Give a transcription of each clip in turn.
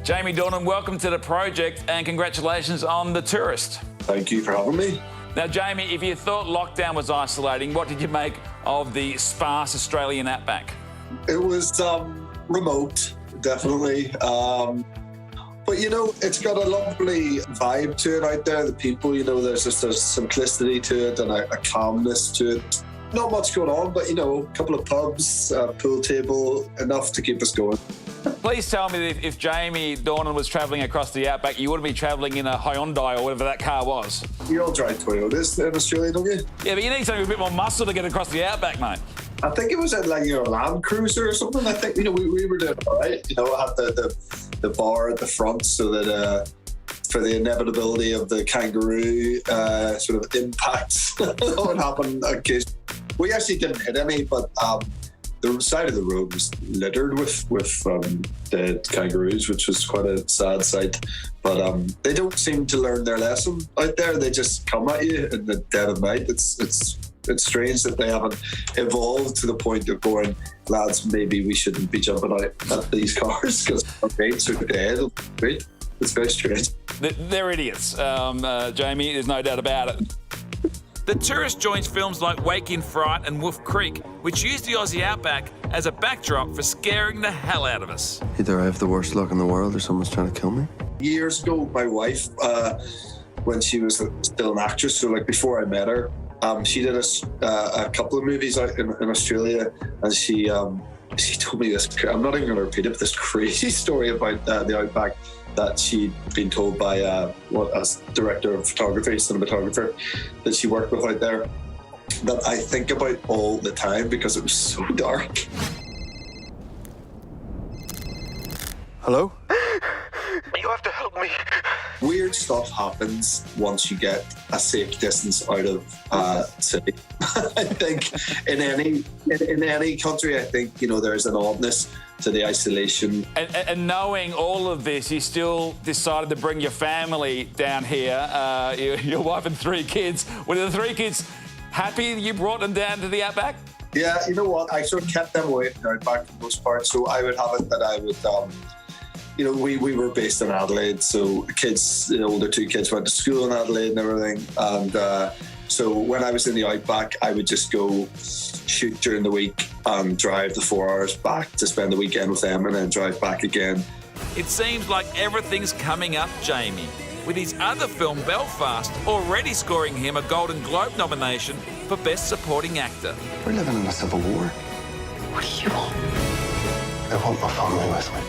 Jamie Dornan, welcome to the project and congratulations on The Tourist. Thank you for having me. Now, Jamie, if you thought lockdown was isolating, what did you make of the sparse Australian Outback? It was remote, definitely. But, you know, it's got a lovely vibe to it out there. The people, you know, there's just a simplicity to it and a calmness to it. Not much going on, but, you know, a couple of pubs, a pool table, enough to keep us going. Please tell me that if Jamie Dornan was travelling across the Outback, you wouldn't be travelling in a Hyundai or whatever that car was. You all drive Toyotas in Australia, don't you? Yeah, but you need something with a bit more muscle to get across the Outback, mate. I think it was at, like, you know, a Land Cruiser or something. I think, you know, we were doing all right. You know, had the bar at the front so that for the inevitability of the kangaroo sort of impacts that would happen occasionally. We actually didn't hit any, but the side of the road was littered with dead kangaroos, which was quite a sad sight. But they don't seem to learn their lesson out there. They just come at you in the dead of night. It's strange that they haven't evolved to the point of going, lads, maybe we shouldn't be jumping out at these cars because our mates are dead. It's very strange. They're idiots, Jamie, there's no doubt about it. The Tourist joins films like Wake in Fright and Wolf Creek, which use the Aussie Outback as a backdrop for scaring the hell out of us. Either I have the worst luck in the world or someone's trying to kill me. Years ago, my wife, when she was still an actress, so like before I met her, she did a couple of movies out in Australia, and she told me this, I'm not even going to repeat it, but this crazy story about the Outback that she'd been told by a director of photography, cinematographer, that she worked with out there, that I think about all the time because it was so dark. Hello? You have to help me. Weird stuff happens once you get a safe distance out of city. I think in any country, I think, you know, there's an oddness to the isolation. And knowing all of this, you still decided to bring your family down here, your wife and 3 kids. Were the 3 kids happy you brought them down to the Outback? Yeah, you know what? I sort of kept them away from the Outback for the most part. So I would have it that I would, you know, we were based in Adelaide. So the kids, the older 2 kids went to school in Adelaide and everything. And so when I was in the Outback, I would just go shoot during the week and drive the 4 hours back to spend the weekend with them and then drive back again. It seems like everything's coming up, Jamie, with his other film, Belfast, already scoring him a Golden Globe nomination for Best Supporting Actor. We're living in a civil war. What do you want? I want my family with me.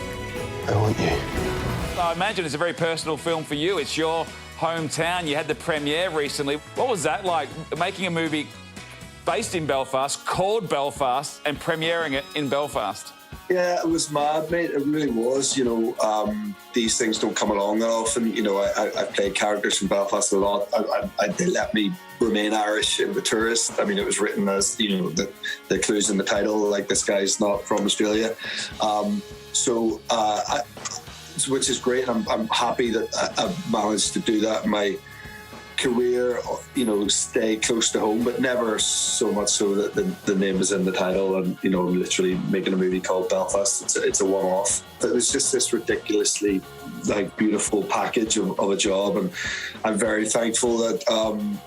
I want you. I imagine it's a very personal film for you. It's your hometown. You had the premiere recently. What was that like, making a movie based in Belfast, called Belfast, and premiering it in Belfast? Yeah, it was mad, mate. It really was. You know, these things don't come along that often. You know, I played characters from Belfast a lot. They let me remain Irish in The Tourist. I mean, it was written as, you know, the clues in the title, like this guy's not from Australia. Which is great. I'm happy that I've managed to do that in my career, you know, stay close to home, but never so much so that the name is in the title and, you know, I'm literally making a movie called Belfast. It's a one-off. It was just this ridiculously, like, beautiful package of a job, and I'm very thankful that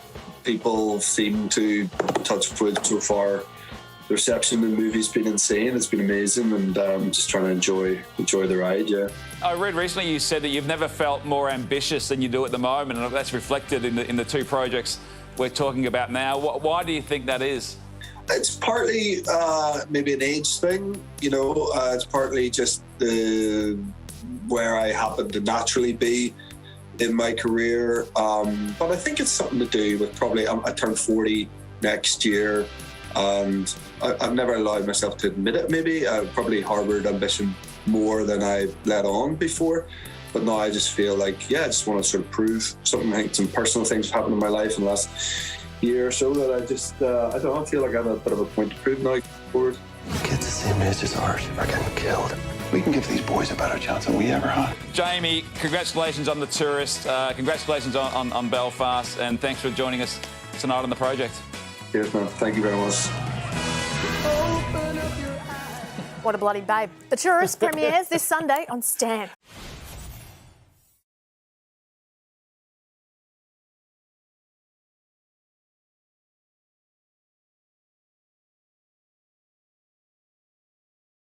people seem to touch wood so far. The reception in the movie's been insane. It's been amazing, and I'm just trying to enjoy the ride, yeah. I read recently you said that you've never felt more ambitious than you do at the moment, and that's reflected in the 2 projects we're talking about now. Why do you think that is? It's partly maybe an age thing, you know. It's partly just where I happen to naturally be in my career. But I think it's something to do with probably, I turn 40 next year, and I've never allowed myself to admit it, maybe. I've probably harboured ambition more than I let on before. But now I just feel like, yeah, I just want to sort of prove something. I think some personal things have happened in my life in the last year or so that I just, I don't know, I feel like I have a bit of a point to prove now forward. Kids the same age as ours are getting killed. We can give these boys a better chance than we ever had. Jamie, congratulations on The Tourist, congratulations on Belfast, and thanks for joining us tonight on the project. Cheers, man. Thank you very much. What a bloody babe. The Tourist premieres this Sunday on Stan.